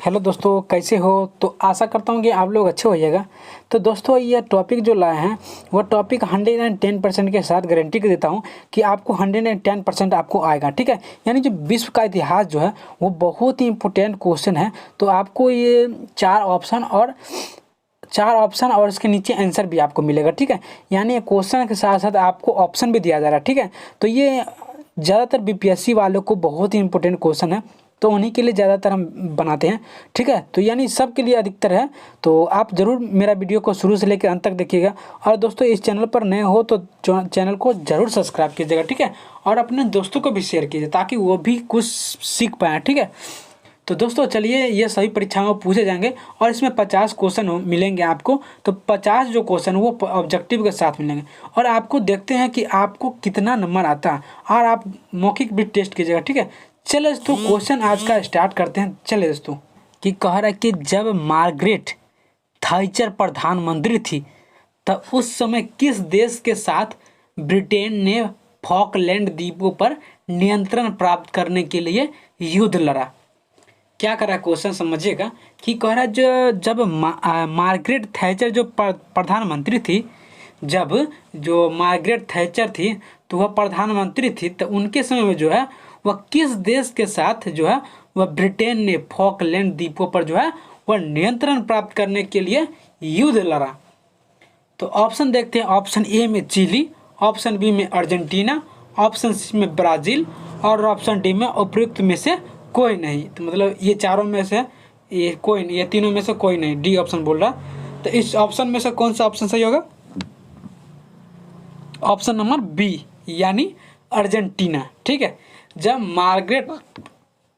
Hello दोस्तों, कैसे हो। तो आशा करता हूँ कि आप लोग अच्छे होइएगा। तो दोस्तों, ये टॉपिक जो लाए हैं वो टॉपिक 110% के साथ गारंटी के देता हूँ कि आपको 110% आपको आएगा। ठीक है, यानी जो विश्व का इतिहास जो है वो बहुत ही इंपॉर्टेंट क्वेश्चन है। तो आपको ये चार ऑप्शन और इसके नीचे आंसर भी आपको मिलेगा। ठीक है, यानी क्वेश्चन के साथ साथ आपको ऑप्शन भी दिया जा रहा है। ठीक है, तो ये ज़्यादातर बीपीएससी वालों को बहुत ही इंपॉर्टेंट क्वेश्चन है, तो उन्हीं के लिए ज़्यादातर हम बनाते हैं। ठीक है, तो यानी सब के लिए अधिकतर है। तो आप ज़रूर मेरा वीडियो को शुरू से लेकर अंत तक देखिएगा। और दोस्तों, इस चैनल पर नए हो तो चैनल को ज़रूर सब्सक्राइब कीजिएगा। ठीक है, और अपने दोस्तों को भी शेयर कीजिए ताकि वो भी कुछ सीख पाएँ। ठीक है, तो दोस्तों चलिए, ये सभी परीक्षाओं में पूछे जाएंगे और इसमें 50 क्वेश्चन मिलेंगे आपको। तो 50 जो क्वेश्चन वो ऑब्जेक्टिव के साथ मिलेंगे और आपको देखते हैं कि आपको कितना नंबर आता है और आप मौखिक भी टेस्ट कीजिएगा। ठीक है, चलो दोस्तों, क्वेश्चन आज का स्टार्ट करते हैं। चले दोस्तों, कि कह रहा है कि जब मार्गरेट थाइचर प्रधानमंत्री थी तब उस समय किस देश के साथ ब्रिटेन ने फॉकलैंड द्वीपों पर नियंत्रण प्राप्त करने के लिए युद्ध लड़ा। क्या करा क्वेश्चन समझिएगा। कि कह रहा जो जब मार्गरेट थैचर जो प्रधानमंत्री थी, जब जो मार्गरेट थैचर थी तो वह प्रधानमंत्री थी, तो उनके समय में जो है वह किस देश के साथ जो है वह ब्रिटेन ने फॉकलैंड द्वीपों पर जो है वह नियंत्रण प्राप्त करने के लिए युद्ध लड़ा। तो ऑप्शन देखते हैं। ऑप्शन ए में चिली, ऑप्शन बी में अर्जेंटीना, ऑप्शन सी में ब्राज़ील और ऑप्शन डी में उपयुक्त में से कोई नहीं। तो मतलब ये चारों में से ये कोई नहीं, ये तीनों में से कोई नहीं, डी ऑप्शन बोल रहा। तो इस ऑप्शन में से कौन सा ऑप्शन सही होगा? ऑप्शन नंबर बी, यानी अर्जेंटीना। ठीक है, जब मार्गरेट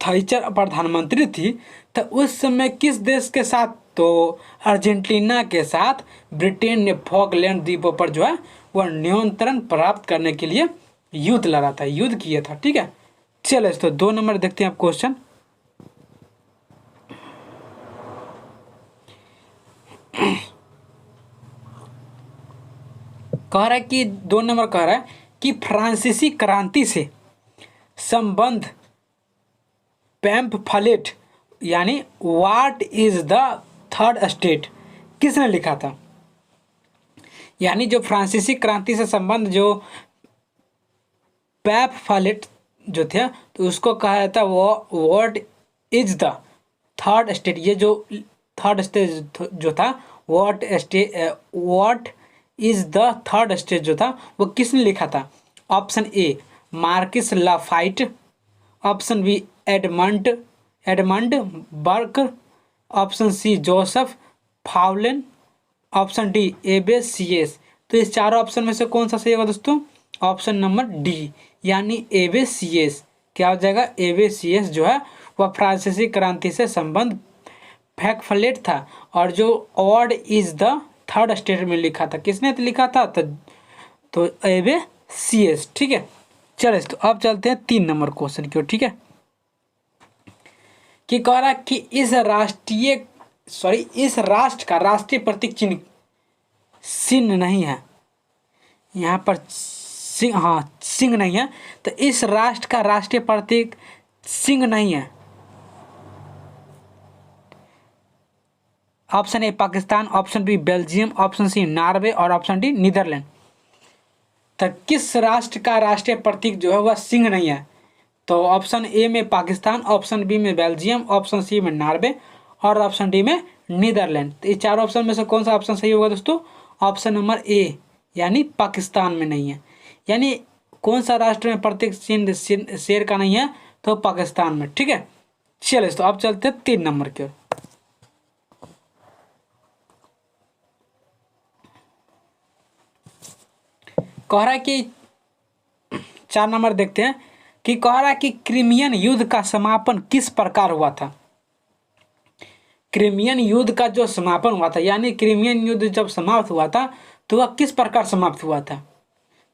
थैचर प्रधानमंत्री थी तो उस समय किस देश के साथ? तो अर्जेंटीना के साथ ब्रिटेन ने फॉकलैंड द्वीपों पर जो है वह नियंत्रण प्राप्त करने के लिए युद्ध लड़ा था, युद्ध किया था। ठीक है, चलो तो 2 नंबर देखते हैं आप क्वेश्चन। कह रहा है कि 2 नंबर कह रहा है कि फ्रांसीसी क्रांति से संबंध पैम्फलेट यानी what is the third state किसने लिखा था? यानी जो फ्रांसीसी क्रांति से संबंध जो पैम्फलेट जो थे तो उसको कहा जाता है वो what is the third state. ये जो थर्ड स्टेट जो था, what is the third state जो था वो किसने लिखा था? Option A Marquis Lafayette, option B Edmund Burke, option C Joseph Foulon, option D Abbe Sieyes. तो इस चारों ऑप्शन में से कौन सा सही होगा दोस्तों? ऑप्शन नंबर डी, यानी एबेसियस। क्या हो जाएगा? एबेसियस जो है वह फ्रांसीसी क्रांति से संबंध पैम्फलेट था और जो what is the third state में लिखा था, किसने लिखा था? तो एबेसियस। ठीक है, चलो तो अब चलते हैं 3 नंबर क्वेश्चन की ओर। ठीक है, कि कह रहा कि इस राष्ट्र का राष्ट्रीय प्रतीक चिन्ह नहीं है। यहाँ पर सिंह नहीं है। तो इस राष्ट्र का राष्ट्रीय प्रतीक सिंह नहीं है। Option A Pakistan, option B Belgium, option C Norway और ऑप्शन डी नीदरलैंड। तो किस राष्ट्र का राष्ट्रीय प्रतीक जो है वह सिंह नहीं है? तो ऑप्शन ए में पाकिस्तान, ऑप्शन बी में बेल्जियम, ऑप्शन सी में नॉर्वे और ऑप्शन डी में नीदरलैंड। तो इस चारों ऑप्शन में से कौन सा ऑप्शन सही होगा दोस्तों? ऑप्शन नंबर ए, यानी पाकिस्तान में नहीं है। यानी कौन सा राष्ट्र में प्रतीक चिन्ह शेर का नहीं है? तो पाकिस्तान में। ठीक है, चलिए तो अब चलते हैं 3 नंबर की ओर। कह रहा है कि 4 नंबर देखते हैं। कि कह रहा है कि क्रिमियन युद्ध का समापन किस प्रकार हुआ था? क्रिमियन युद्ध का जो समापन हुआ था, यानी क्रिमियन युद्ध जब समाप्त हुआ था तो वह किस प्रकार समाप्त हुआ था?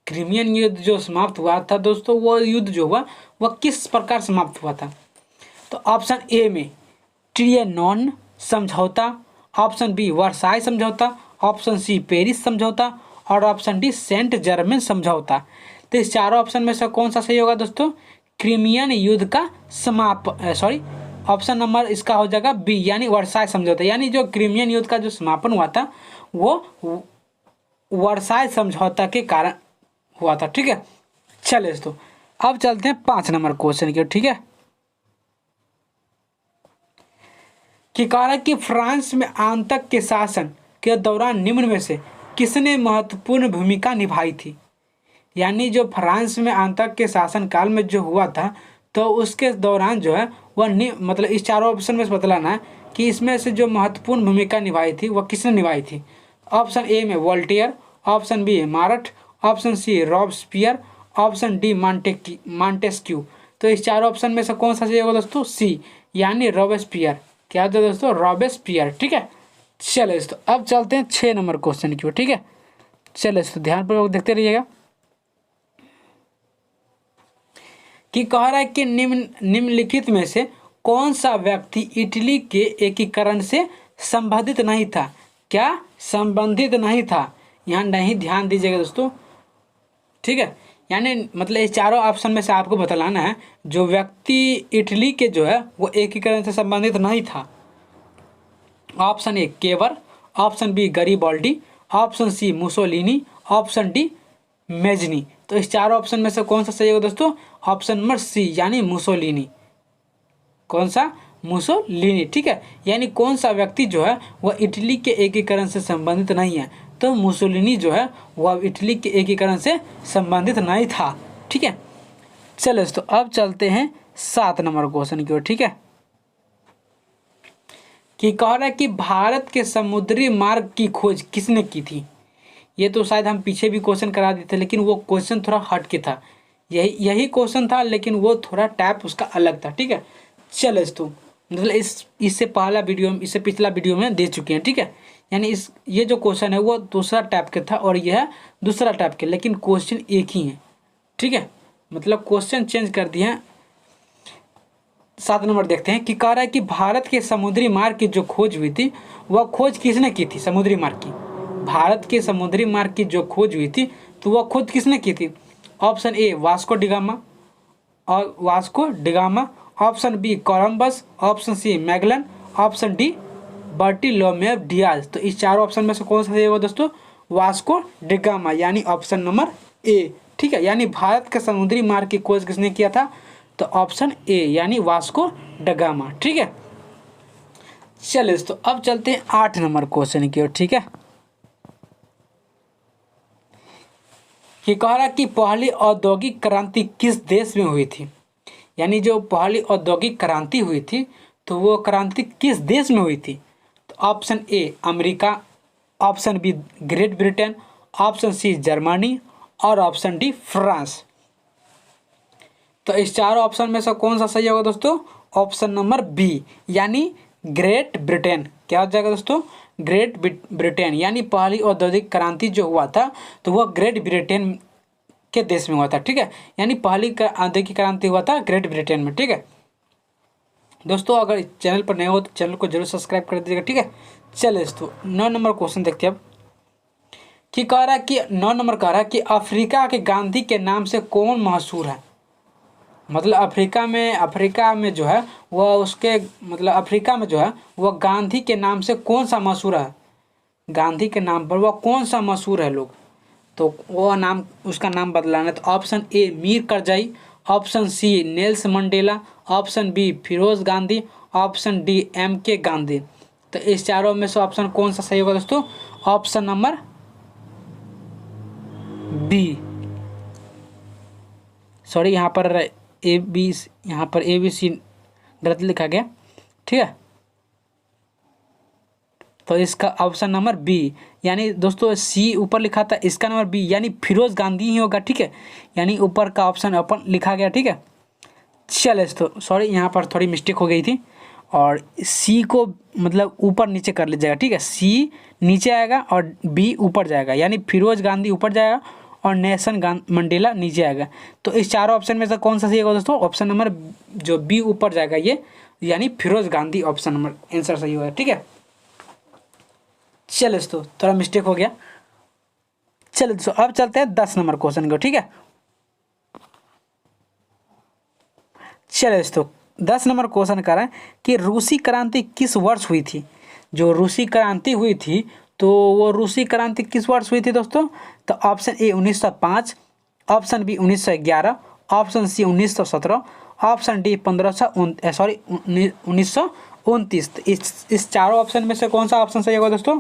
क्रिमियन युद्ध जो समाप्त हुआ था दोस्तों, वो युद्ध जो हुआ वह किस प्रकार समाप्त हुआ था? तो ऑप्शन ए में ट्रियनॉन समझौता, ऑप्शन बी वर्साई समझौता, ऑप्शन सी पेरिस समझौता और ऑप्शन डी सेंट जर्मेन समझौता। तो इस चारों ऑप्शन में से कौन सा सही होगा दोस्तों? क्रिमियन युद्ध का ऑप्शन नंबर इसका हो जाएगा बी, यानी वर्साय समझौता। यानी जो क्रिमियन युद्ध का जो समापन हुआ था वो वर्साय समझौता के कारण हुआ था, ठीक है। चलिए दोस्तों अब चलते हैं 5 नंबर क्वेश्चन की, ठीक है। कि कह रहा है कि फ्रांस में आतंक के शासन के दौरान निम्न में से किसने महत्वपूर्ण भूमिका निभाई थी। यानी जो फ्रांस में आतंक के शासन काल में जो हुआ था तो उसके दौरान जो है वह मतलब इस चारों ऑप्शन में से बतलाना है कि इसमें से जो महत्वपूर्ण भूमिका निभाई थी वह किसने निभाई थी। ऑप्शन ए में Voltaire, option B Marat, option C Robespierre, option D Montesquieu. तो इस चारों ऑप्शन में से कौन सा सही होगा दोस्तों, सी यानी रॉबस्पियर। क्या होता है दोस्तों, रॉबस्पियर, ठीक है। चलो दोस्तों अब चलते हैं 6 नंबर क्वेश्चन की ओर, ठीक है। चलो दोस्तों ध्यानपूर्वक देखते रहिएगा। कि कह रहा है कि निम्नलिखित में से कौन सा व्यक्ति इटली के एकीकरण से संबंधित नहीं था। क्या संबंधित नहीं था, यहाँ नहीं ध्यान दीजिएगा दोस्तों, ठीक है। यानी मतलब इस चारों ऑप्शन में से आपको बतलाना है जो व्यक्ति इटली के जो है वो एकीकरण से संबंधित नहीं था। Option A Cavour, option B Garibaldi, option C Mussolini, option D Mazzini. तो इस चारों ऑप्शन में से कौन सा सही होगा दोस्तों, ऑप्शन नंबर सी यानी मुसोलिनी। कौन सा, मुसोलिनी, ठीक है। यानी कौन सा व्यक्ति जो है वह इटली के एकीकरण से संबंधित नहीं है, तो मुसोलिनी जो है वह इटली के एकीकरण से संबंधित नहीं था, ठीक है। चलो दोस्तों अब चलते हैं 7 नंबर क्वेश्चन की ओर, ठीक है। कि कह रहा है कि भारत के समुद्री मार्ग की खोज किसने की थी। ये तो शायद हम पीछे भी क्वेश्चन करा दिए थे, लेकिन वो क्वेश्चन थोड़ा हट के था। यही क्वेश्चन था लेकिन वो थोड़ा टैप उसका अलग था, ठीक है। चलो दोस्तों मतलब इससे पहला वीडियो, इससे पिछला वीडियो में दे चुके हैं, ठीक है। यानी ये जो क्वेश्चन है वो दूसरा टाइप के था और यह है दूसरा टाइप के, लेकिन क्वेश्चन एक ही है, ठीक है। मतलब क्वेश्चन चेंज कर दिए हैं। 7 नंबर देखते हैं कि कह रहा है कि भारत के समुद्री मार्ग की जो खोज हुई थी वह खोज किसने की थी। समुद्री मार्ग की, भारत के समुद्री मार्ग की जो खोज हुई थी तो वह खोज किसने की थी। Option A Vasco da Gama, option B Columbus, option C Magellan, option D Bartolomeu Dias. तो इस चारों ऑप्शन में से कौन सा सही होगा दोस्तों, वास्को डिगामा यानी ऑप्शन नंबर ए, ठीक है। यानी भारत के समुद्री मार्ग की खोज किसने किया था, तो ऑप्शन ए यानी वास्को डिगामा, ठीक है। चलिए दोस्तों अब चलते हैं 8 नंबर क्वेश्चन की ओर, ठीक है। कि कह रहा कि पहली औद्योगिक क्रांति किस देश में हुई थी। यानी जो पहली औद्योगिक क्रांति हुई थी तो वो क्रांति किस देश में हुई थी। तो option A America, option B Great Britain, option C Germany और ऑप्शन डी फ्रांस। तो इस चारों ऑप्शन में से कौन सा सही होगा दोस्तों, ऑप्शन नंबर बी यानी ग्रेट ब्रिटेन। क्या हो जाएगा दोस्तों, ग्रेट ब्रिटेन। यानी पहली औद्योगिक क्रांति जो हुआ था तो वह ग्रेट ब्रिटेन के देश में हुआ था, ठीक है। यानी पहली औद्योगिक क्रांति हुआ था ग्रेट ब्रिटेन में, ठीक है। दोस्तों अगर चैनल पर नए हो तो चैनल को जरूर सब्सक्राइब कर दीजिएगा, ठीक है। चलिए दोस्तों 9 नंबर क्वेश्चन देखते हैं अब। कि कह रहा है कि 9 नंबर कह रहा है कि अफ्रीका के गांधी के नाम से कौन मशहूर है। मतलब अफ्रीका में जो है वह उसके मतलब अफ्रीका में जो है वह गांधी के नाम से कौन सा मशहूर है, गांधी के नाम पर वह कौन सा मशहूर है लोग। तो वो नाम, उसका नाम बदलाना है। तो option A Mir Karzai, option C Nelson Mandela, option B Feroze Gandhi, option D MK Gandhi. तो इस चारों में से ऑप्शन कौन सा सही होगा दोस्तों, ऑप्शन नंबर बी। सॉरी यहाँ पर ABC गलत लिखा गया, ठीक है। तो इसका ऑप्शन नंबर बी यानी दोस्तों सी ऊपर लिखा था, इसका नंबर बी यानी फिरोज गांधी ही होगा, ठीक है। यानी ऊपर का ऑप्शन अपन लिखा गया, ठीक है। चलिए तो सॉरी यहाँ पर थोड़ी मिस्टेक हो गई थी और सी को मतलब ऊपर नीचे कर लीजिएगा, ठीक है। सी नीचे आएगा और बी ऊपर जाएगा, यानी फिरोज गांधी ऊपर जाएगा और नेल्सन मंडेला नीचे आएगा। तो इस चारों ऑप्शन में से कौन सा सही होगा दोस्तों, ऑप्शन नंबर जो बी ऊपर जाएगा ये यानी Feroze Gandhi option number answer सही होगा, ठीक है। चलो दोस्तों थोड़ा मिस्टेक हो गया। चलो दोस्तों अब चलते हैं 10 नंबर क्वेश्चन को, ठीक है। चलो दोस्तों 10 नंबर क्वेश्चन कर रहा है कि रूसी क्रांति किस वर्ष हुई थी। जो रूसी क्रांति हुई थी तो वो रूसी क्रांति किस वर्ष हुई थी दोस्तों। तो option A 1905, option B 1911, option C 1917, option D 1929। तो इस चारों ऑप्शन में से कौन सा ऑप्शन सही होगा दोस्तों।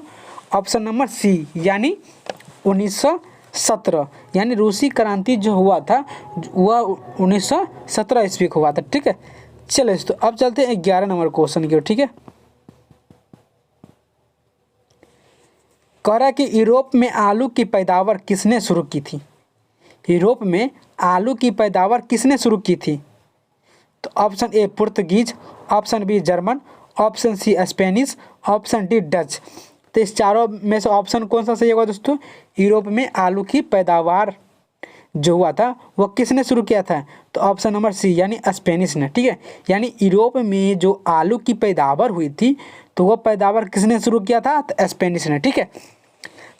ऑप्शन नंबर सी यानी 1917, यानी रूसी क्रांति जो हुआ था वह 1917 ईस्वी को हुआ था। ठीक है, चलो दोस्तों अब चलते हैं 11 नंबर क्वेश्चन की ओर। ठीक है, कह रहा है कि यूरोप में आलू की पैदावार किसने शुरू की थी। यूरोप में आलू की पैदावार किसने शुरू की थी। तो option A Portuguese, option B German, option C Spanish, option D Dutch. तो इस चारों में से ऑप्शन कौन सा सही होगा दोस्तों। यूरोप में आलू की पैदावार जो हुआ था वो किसने शुरू किया था। तो ऑप्शन नंबर सी यानी स्पेनिश ने। ठीक है, यानी यूरोप में जो आलू की पैदावार हुई थी तो वो पैदावार किसने शुरू किया था। तो स्पेनिश ने। ठीक है,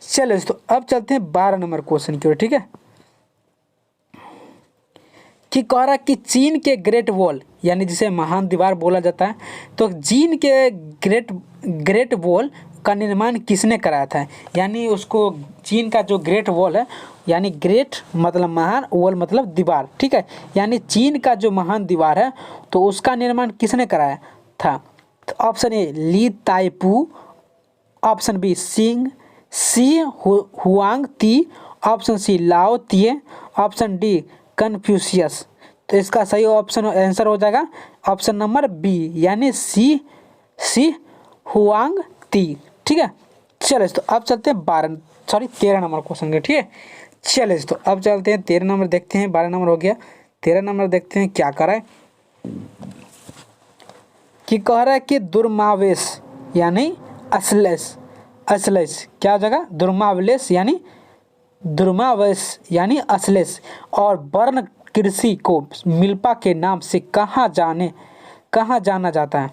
चलो दोस्तों अब चलते हैं 12 नंबर क्वेश्चन की ओर। ठीक है, कि कह रहा कि चीन के ग्रेट वॉल यानी जिसे महान दीवार बोला जाता है, तो चीन के ग्रेट वॉल का निर्माण किसने कराया था। यानी उसको चीन का जो ग्रेट वॉल है, यानी ग्रेट मतलब महान, वॉल मतलब दीवार। ठीक है, यानी चीन का जो महान दीवार है तो उसका निर्माण किसने कराया था। तो option A Li Taipo, option B Shi Huang Ti, option C Lao Tse, option D Confucius. तो इसका सही ऑप्शन आंसर हो जाएगा ऑप्शन नंबर बी यानी सी हुआंग ती। ठीक है, चलो तो अब चलते हैं 13 नंबर क्वेश्चन के। ठीक है, चलो तो अब चलते हैं 13 नंबर देखते हैं। 12 नंबर हो गया, 13 नंबर देखते हैं क्या कर रहा है। कि कह रहा है कि दुर्मावेश यानी असलेस क्या हो जाएगा। दुर्मावेश यानी असलेस और वर्ण कृषि को मिल्पा के नाम से कहाँ जाना जाता है।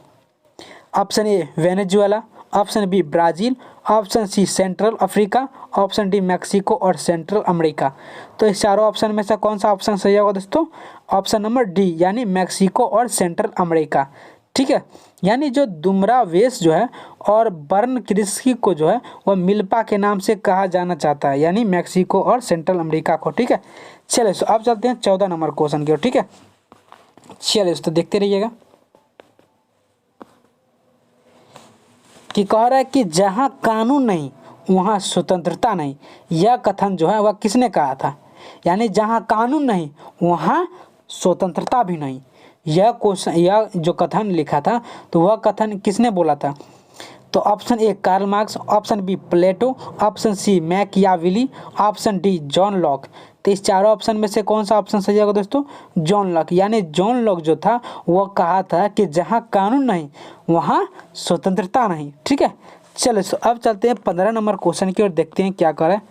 Option A Venezuela, option B Brazil, option C Central Africa, option D Mexico और सेंट्रल अमेरिका। तो इस चारों ऑप्शन में से कौन सा ऑप्शन सही होगा दोस्तों। ऑप्शन नंबर डी यानी मैक्सिको और सेंट्रल अमेरिका। ठीक है, यानी जो दुम्रावेश जो है और वर्ण कृषि को जो है वह मिल्पा के नाम से कहा जाना चाहता है, यानी मैक्सिको और सेंट्रल अमेरिका को। ठीक है, चलिए तो अब चलते हैं 14 नंबर क्वेश्चन की ओर। ठीक है, चलिए तो देखते रहिएगा। कि कह रहा है कि जहाँ कानून नहीं वहाँ स्वतंत्रता नहीं, यह कथन जो है वह किसने कहा था। यानी जहाँ कानून नहीं वहाँ स्वतंत्रता भी नहीं, यह जो कथन लिखा था तो वह कथन किसने बोला था। तो option A Karl Marx, option B Plato, option C Machiavelli, option D John Locke. तो इस चारों ऑप्शन में से कौन सा ऑप्शन सही होगा दोस्तों। जॉन लॉक, यानी जॉन लॉक जो था वह कहा था कि जहां कानून नहीं वहां स्वतंत्रता नहीं। ठीक है, चलो तो अब चलते हैं 15 नंबर क्वेश्चन की ओर, देखते हैं क्या कर रहा है।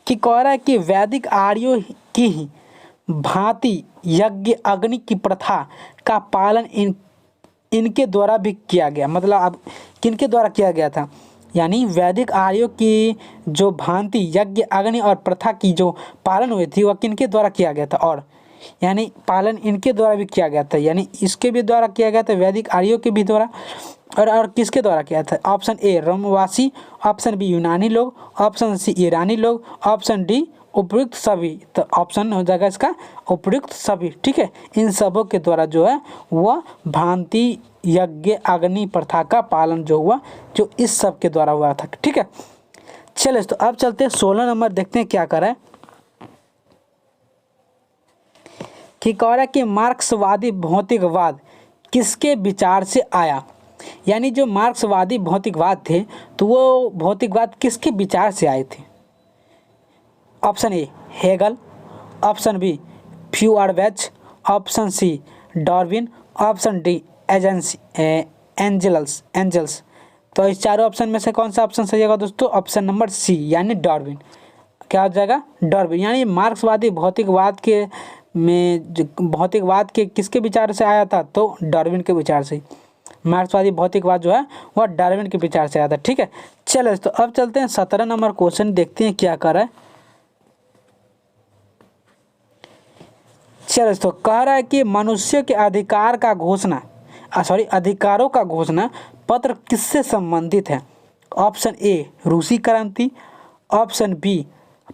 कि कह रहा है कि वैदिक आर्यों की ही भांति यज्ञ अग्नि की प्रथा का पालन इनके द्वारा भी किया गया। मतलब अब किनके द्वारा किया गया था। यानी वैदिक आर्यों की जो भांति यज्ञ अग्नि और प्रथा की जो पालन हुई थी वह किनके द्वारा किया गया था। और यानी पालन इनके द्वारा भी किया गया था, यानी इसके भी द्वारा किया गया था, वैदिक आर्यों के भी द्वारा। और किसके द्वारा किया था। ऑप्शन ए रोमवासी, ऑप्शन बी यूनानी लोग, ऑप्शन सी ईरानी लोग, ऑप्शन डी उपयुक्त सभी। तो ऑप्शन हो जाएगा इसका उपयुक्त सभी। ठीक है, इन सबों के द्वारा जो है वह भांति यज्ञ अग्नि प्रथा का पालन जो हुआ, जो इस सब के द्वारा हुआ था। ठीक है, चलिए तो अब चलते हैं 16 नंबर, देखते हैं क्या कर रहा है। कि कह रहा है कि मार्क्सवादी भौतिकवाद किसके विचार से आया। यानी जो मार्क्सवादी भौतिकवाद थे तो वो भौतिकवाद किसके विचार से आए थे। Option A Hegel, option B Feuerbach, option C Darwin, option D Engels. तो इस चारों ऑप्शन में से कौन सा ऑप्शन सही होगा दोस्तों। ऑप्शन नंबर सी यानी डार्विन। क्या हो जाएगा डार्विन। यानी मार्क्सवादी भौतिकवाद के किसके विचार से आया था। तो डार्विन के विचार से। मार्क्सवादी भौतिकवाद जो है वह डार्विन के विचार से आया था। ठीक है, चलो तो अब चलते हैं 17 नंबर क्वेश्चन, देखते हैं क्या कर रहा है। चलो दोस्तों, कह रहा है कि मनुष्य के अधिकार का घोषणा अधिकारों का घोषणा पत्र किससे संबंधित है? ऑप्शन ए रूसी क्रांति, ऑप्शन बी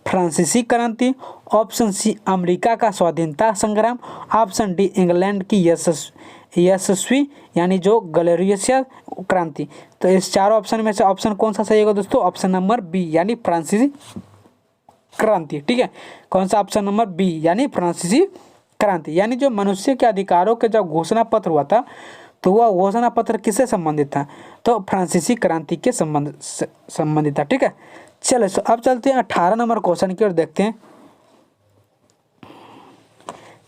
फ्रांसीसी क्रांति, ऑप्शन सी अमेरिका का स्वाधीनता संग्राम, ऑप्शन डी इंग्लैंड की यशस्वी यानी जो ग्लोरियस क्रांति। तो इस चारों ऑप्शन में से ऑप्शन कौन सा सही होगा दोस्तों? ऑप्शन नंबर बी यानी फ्रांसीसी क्रांति। ठीक है, कौन सा? ऑप्शन नंबर बी यानी फ्रांसीसी क्रांति। यानी जो मनुष्य के अधिकारों के जब घोषणा पत्र हुआ था तो वह घोषणा पत्र किससे संबंधित था? तो फ्रांसीसी क्रांति के संबंधित था। ठीक है, चलो तो अब चलते हैं 18 नंबर क्वेश्चन की ओर, देखते हैं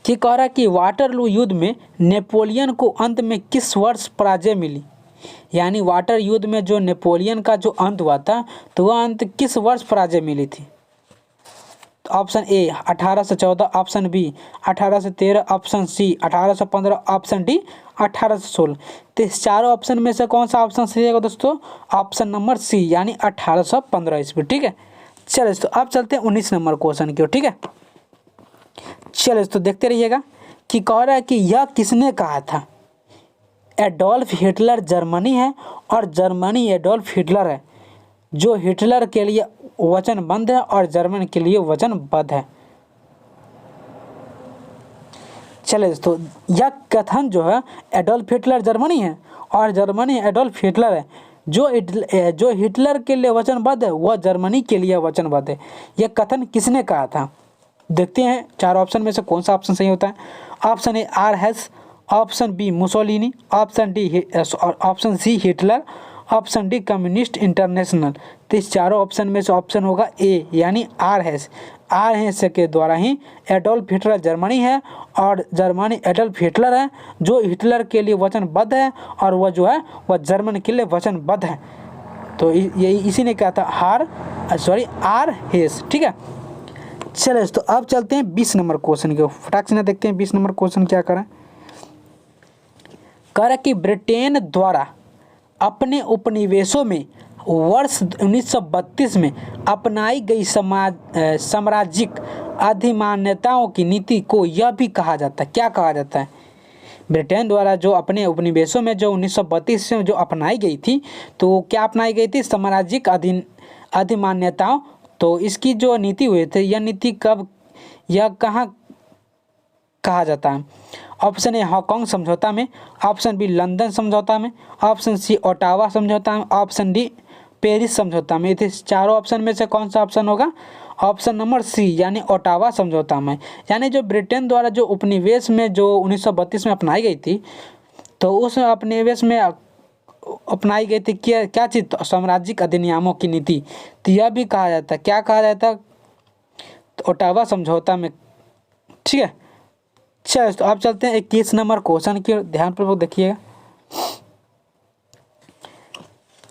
कि कह रहा है कि वाटरलू युद्ध में नेपोलियन को अंत में किस वर्ष पराजय मिली? यानी वाटर युद्ध में जो नेपोलियन का जो अंत हुआ था तो वह अंत किस वर्ष पराजय मिली थी? Option A 1814, option B 1813, option C 1815, option D 1816। तो इस चारों ऑप्शन में से कौन सा ऑप्शन सही है दोस्तों? ऑप्शन नंबर सी यानी 1815 ईस्वी। ठीक है, चलो दोस्तों अब चलते हैं 19 नंबर क्वेश्चन की ओर। ठीक है, चलो दोस्तों देखते रहिएगा कि कह रहा है कि यह किसने कहा था? एडोल्फ हिटलर जर्मनी है और जर्मनी एडोल्फ हिटलर है जो हिटलर के लिए वचनबद्ध है और जर्मन के लिए वचनबद्ध है। चले दोस्तों, यह कथन जो है एडोल्फ हिटलर जर्मनी है और जर्मनी एडोल्फ हिटलर है जो हिटलर के लिए वचनबद्ध है वह जर्मनी के लिए वचनबद्ध है। यह कथन किसने कहा था? देखते हैं चार ऑप्शन में से कौन सा ऑप्शन सही होता है। Option A R Hess, option B Mussolini, option C Hitler, option D Communist International. तो इस चारों ऑप्शन में से ऑप्शन होगा ए यानी आर हेस के द्वारा ही एडोल्फ हिटलर जर्मनी है और जर्मनी एडोल्फ हिटलर है जो हिटलर के लिए वचनबद्ध है और वह जो है वह जर्मन के लिए वचनबद्ध है। तो ये इसी ने कहा था आर हेस। ठीक है, चलो तो अब चलते हैं 20 नंबर क्वेश्चन के, फटाक से ना देखते हैं 20 नंबर क्वेश्चन क्या करें। कह रहा कि ब्रिटेन द्वारा अपने उपनिवेशों में वर्ष 1932 में अपनाई गई साम्राज्यिक अधिमान्यताओं की नीति को यह भी कहा जाता है। क्या कहा जाता है? ब्रिटेन द्वारा जो अपने उपनिवेशों में जो 1932 में जो अपनाई गई थी तो क्या अपनाई गई थी? साम्राज्यिक अधिमान्यताओं। तो इसकी जो नीति हुई थी यह नीति कब यह कहाँ कहा जाता है? ऑप्शन ए हांगकांग समझौता में, ऑप्शन बी लंदन समझौता में, ऑप्शन सी ओटावा समझौता में, ऑप्शन डी पेरिस समझौता में। इस चारों ऑप्शन में से कौन सा ऑप्शन होगा? ऑप्शन नंबर सी यानी ओटावा समझौता में। यानी जो ब्रिटेन द्वारा जो उपनिवेश में जो 1932 में अपनाई गई थी तो उस उपनिवेश में अपनाई गई थी क्या चीज़? तो साम्राज्यिक अधिनियमों की नीति। तो यह भी कहा जाता है, क्या कहा जाता है? तो ओटावा समझौता में। ठीक है, चलो तो अब चलते हैं 21 नंबर क्वेश्चन की ओर, ध्यानपूर्वक देखिएगा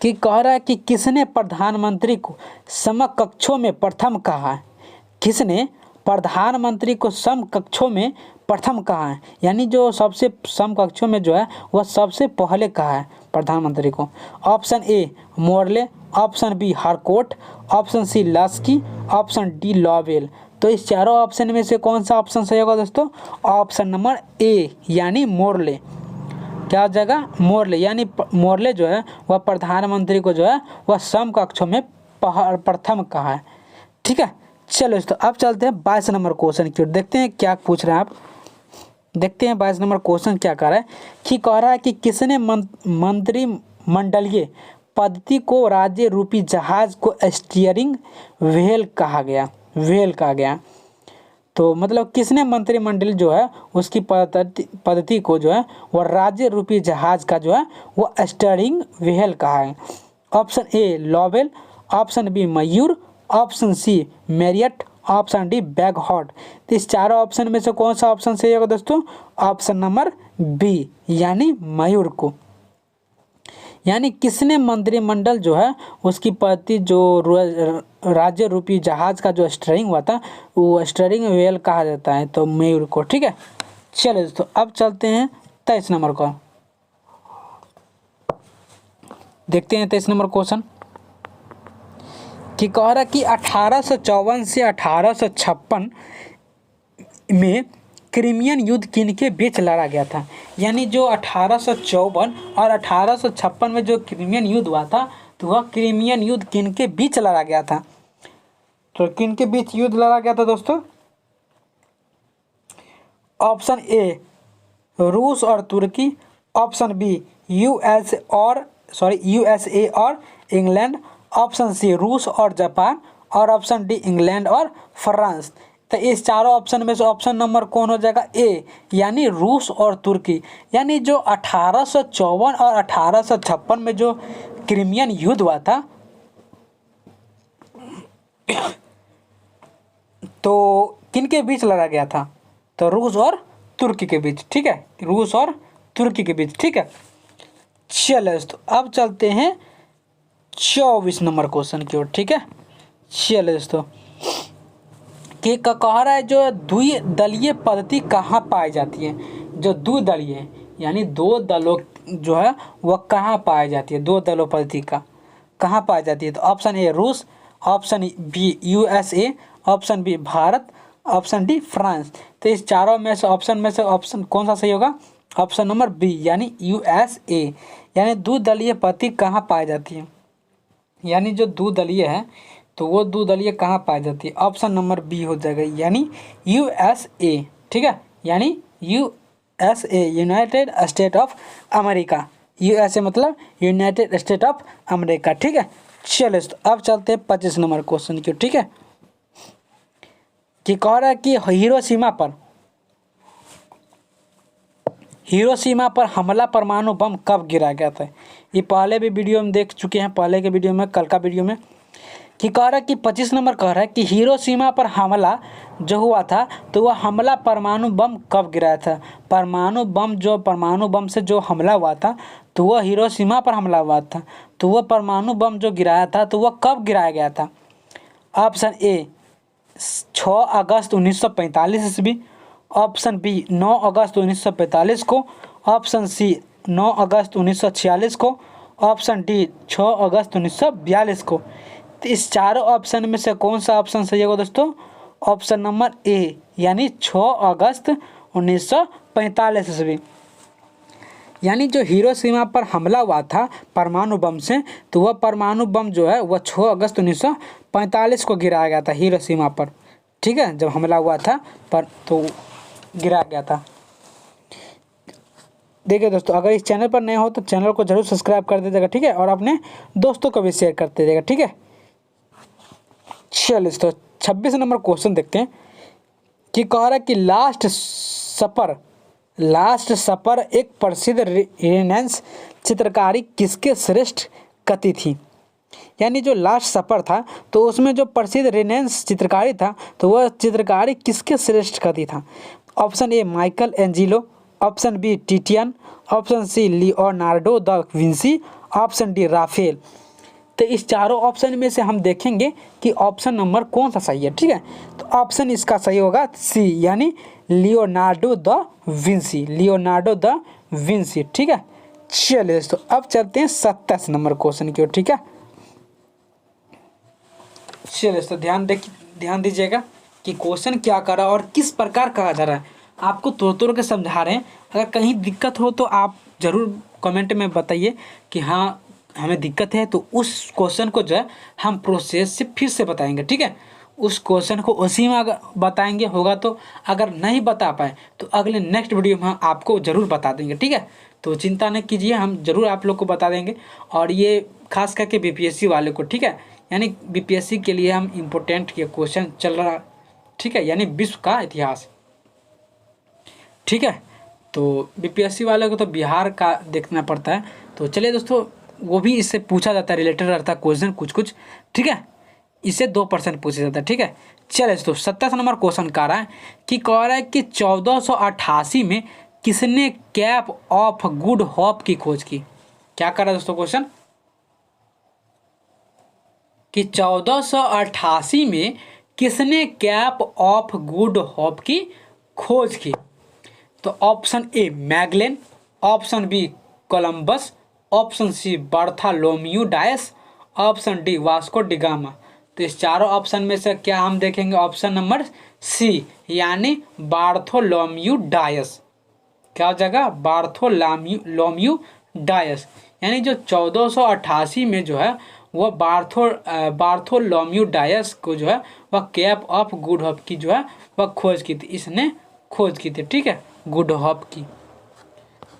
कि कह रहा है कि किसने प्रधानमंत्री को समकक्षों में प्रथम कहा है? किसने प्रधानमंत्री को समकक्षों में प्रथम कहा है? यानी जो सबसे समकक्षों में जो है वह सबसे पहले कहा है प्रधानमंत्री को। Option A Morley, option B Harcourt, option C Laski, option D Lowell. तो इस चारों ऑप्शन में से कौन सा ऑप्शन सही होगा दोस्तों? ऑप्शन नंबर ए यानी मोरले। क्या जगह? मोरले। यानी मोरले जो है वह प्रधानमंत्री को जो है वह समकक्षों में प्रथम कहा है। ठीक है, चलो तो अब चलते हैं 22 नंबर क्वेश्चन की ओर, देखते हैं क्या पूछ रहे हैं आप। देखते हैं 22 नंबर क्वेश्चन क्या कह रहा है कि कह रहा है कि किसने मंत्रिमंडलीय पद्धति को राज्य रूपी जहाज को स्टीयरिंग व्हील कहा गया। तो मतलब किसने मंत्रिमंडल जो है उसकी पद्धति को जो है वह राज्य रूपी जहाज का जो है वह स्टीयरिंग व्हील कहा है। Option A Lowell, option B Mayur, option C Marriott, option D Bagehot. तो इस चारों ऑप्शन में से कौन सा ऑप्शन सही होगा दोस्तों? ऑप्शन नंबर बी यानी मयूर को। यानी किसने मंत्रिमंडल जो है उसकी पद्धति जो राज्य रूपी जहाज का जो स्टीयरिंग हुआ था वो स्टीयरिंग व्हील कहा जाता है, तो मयूर को। ठीक है, चलो दोस्तों अब चलते हैं 23 नंबर को, देखते हैं 23 नंबर क्वेश्चन कि कह रहा कि 1854 से 1856 में क्रिमियन युद्ध किनके बीच लड़ा गया था? यानी जो 1854 और 1856 में जो क्रिमियन युद्ध हुआ था, तो वह क्रिमियन युद्ध किनके बीच लड़ा गया था? तो किनके बीच युद्ध लड़ा गया था दोस्तों? ऑप्शन ए रूस और तुर्की, ऑप्शन बी यूएसए और इंग्लैंड, ऑप्शन सी रूस और जापान, और ऑप्शन डी इंग्लैंड और फ्रांस। तो इस चारों ऑप्शन में से ऑप्शन नंबर कौन हो जाएगा? ए, यानी रूस और तुर्की। यानी जो 1854 और 1856 में जो क्रिमियन युद्ध हुआ था, तो किनके बीच लड़ा गया था? तो रूस और तुर्की के बीच। ठीक है, रूस और तुर्की के बीच। ठीक है, चलो दोस्तों अब चलते हैं 24 नंबर क्वेश्चन की ओर। ठीक है, चलो दोस्तों कि कह रहा है जो द्विदलीय पद्धति कहाँ पाई जाती है? जो द्विदलीय यानी दो दलों जो है वह कहाँ पाई जाती है? दो दलों पद्धति का कहाँ पाई जाती है? तो ऑप्शन ए रूस, option B USA, option B Bharat, option D France. तो इस चारों में से ऑप्शन कौन सा सही होगा? ऑप्शन नंबर बी यानी यूएसए। यानी द्विदलीय पद्धति कहाँ पाई जाती है? यानी जो द्विदलीय है तो वो द्विदलीय कहाँ पाई जाती है? ऑप्शन नंबर बी हो जाएगा यानी यूएसए। ठीक है, यानी USA, United state of America. USA मतलब यूनाइटेड स्टेट ऑफ अमेरिका। ठीक है, चलो अब चलते हैं 25 नंबर क्वेश्चन की। ठीक है, कि कह रहा है कि हिरोशिमा पर हमला परमाणु बम कब गिराया गया था? ये पहले भी वीडियो में देख चुके हैं, पहले के वीडियो में, कल का वीडियो में। कि कह रहा है कि 25 नंबर कह रहा है कि हिरोशिमा पर हमला जो हुआ था तो वह हमला परमाणु बम कब गिराया था? परमाणु बम से जो हमला हुआ था तो वह हिरोशिमा पर हमला हुआ था। तो वह परमाणु बम जो गिराया था तो वह कब गिराया गया था? ऑप्शन ए 6 अगस्त 1945 ईस्वी, ऑप्शन बी 9 अगस्त 1945 को, ऑप्शन सी 9 अगस्त 1946 को, ऑप्शन डी 6 अगस्त 1942 को। तो इस चारों ऑप्शन में से कौन सा ऑप्शन सही होगा दोस्तों? ऑप्शन नंबर ए यानी 6 अगस्त 1945 ईस्वी। यानी जो हिरोशिमा पर हमला हुआ था परमाणु बम से, तो वह परमाणु बम जो है वह 6 अगस्त 1945 को गिराया गया था हिरोशिमा पर। ठीक है, जब हमला हुआ था पर तो गिराया गया था। देखिए दोस्तों, अगर इस चैनल पर नए हो तो चैनल को जरूर सब्सक्राइब कर दीजिएगा। ठीक है, और अपने दोस्तों को भी शेयर करते दीजिएगा। ठीक है, चलिए दोस्तों 26 नंबर क्वेश्चन देखते हैं। कि कह रहा है कि लास्ट सपर एक प्रसिद्ध रेनेसां चित्रकारी किसके श्रेष्ठ कृति थी? यानी जो लास्ट सपर था तो उसमें जो प्रसिद्ध रेनेसां चित्रकारी था तो वह चित्रकारी किसके श्रेष्ठ कृति था? Option A Michelangelo, option B Titian, option C Leonardo da Vinci, option D Raphael. तो इस चारों ऑप्शन में से हम देखेंगे कि ऑप्शन नंबर कौन सा सही है। ठीक है, तो ऑप्शन इसका सही होगा सी यानी लियोनार्डो दा विंसी। ठीक है, चलिए दोस्तों अब चलते हैं 27 नंबर क्वेश्चन की ओर। ठीक है, चलिए दोस्तों ध्यान दीजिएगा कि क्वेश्चन क्या कर रहा है और किस प्रकार कहा जा रहा है। आपको तोड़ के समझा रहे हैं। अगर कहीं दिक्कत हो तो आप ज़रूर कमेंट में बताइए कि हाँ हमें दिक्कत है, तो उस क्वेश्चन को जो है हम प्रोसेस से फिर से बताएंगे। ठीक है, उस क्वेश्चन को उसी में अगर बताएंगे होगा, तो अगर नहीं बता पाए तो अगले नेक्स्ट वीडियो में हम आपको ज़रूर बता देंगे। ठीक है, तो चिंता न कीजिए, हम ज़रूर आप लोग को बता देंगे। और ये खास करके बीपीएससी वाले को, ठीक है, यानी बीपीएससी के लिए हम इम्पोर्टेंट ये क्वेश्चन चल रहा। ठीक है, यानी विश्व का इतिहास। ठीक है, तो बीपीएससी वाले को तो बिहार का देखना पड़ता है। तो चलिए दोस्तों, वो भी इससे पूछा जाता है, रिलेटेड रहता है क्वेश्चन कुछ। ठीक है, इससे 2% पूछा जाता है। ठीक है, चलिए दोस्तों 27 नंबर क्वेश्चन कह रहा है कि 1488 में किसने कैप ऑफ गुड होप की खोज की? क्या कर रहा है दोस्तों क्वेश्चन कि 1488 में किसने कैप ऑफ गुड होप की खोज की? तो option A Magellan, option B Columbus, option C Bartholomew Dias, option D Vasco da Gama. तो इस चारों ऑप्शन में से क्या हम देखेंगे? ऑप्शन नंबर सी यानी बार्थोलोम्यू डायस। क्या हो जाएगा? Bartholomew Dias. यानी जो 1488 में जो है वह बार्थोलोम्यू डायस को जो है वह केप ऑफ गुड होप की जो है वह खोज की थी, इसने खोज की थी। ठीक है, गुड होप की।